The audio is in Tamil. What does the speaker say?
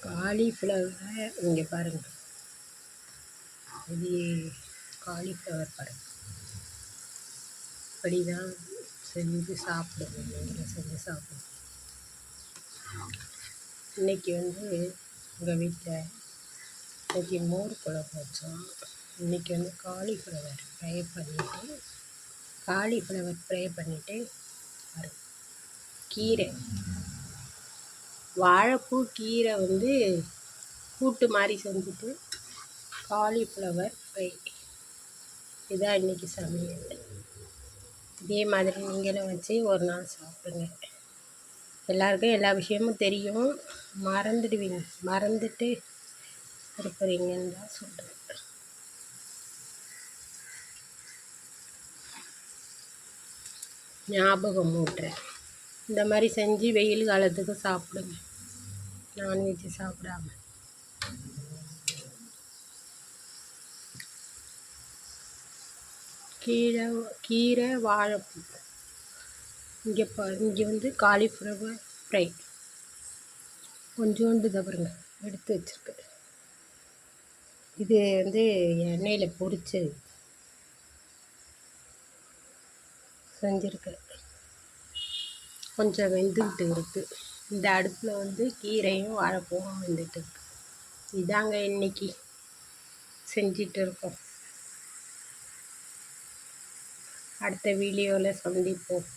காலிஃப்ளவரை இங்கே பாருங்கள், இது காலிஃப்ளவர் பாருங்கள். இப்படி தான் செஞ்சு சாப்பிடுவோம், நீங்கள் செஞ்சு சாப்பிடுவோம். இன்றைக்கி எங்கள் வீட்டில் இன்றைக்கி மோர் குழம்பு வச்சோம். இன்றைக்கி காலிஃப்ளவர் ஃப்ரை பண்ணிவிட்டு கீரை, வாழைப்பூ கீரை கூட்டு மாதிரி செஞ்சுட்டு காலிஃப்ளவர் ஃப்ரை, இதான் இன்றைக்கி சமையல். இதே மாதிரி நீங்களும் வச்சு ஒரு நாள் சாப்பிடுங்க. எல்லாருக்கும் எல்லா விஷயமும் தெரியும், மறந்துட்டு இருக்கிறீங்கன்னு தான் சொல்கிறேன். ஞாபகம் ஊட்டுறேன். இந்த மாதிரி செஞ்சு வெயில் காலத்துக்கு சாப்பிடுங்க, நான்வெஜ்ஜு சாப்பிடாம. கீரை வாழைப்பூ, இங்கே காலிஃப்ளவர் ஃப்ரை கொஞ்சோண்டு தவறுங்க எடுத்து வச்சுருக்கு. இது எண்ணெயில் பொரிச்சு செஞ்சுருக்கு, கொஞ்சம் வெந்துக்கிட்டு இருக்குது. இந்த அடுப்பில் கீரையும் வாழைப்பூவும் வெந்துட்டு இருக்கு. இதாங்க இன்னைக்கு செஞ்சிட்டு இருக்கோம். அடுத்த வீடியோவில் சந்திப்போம்.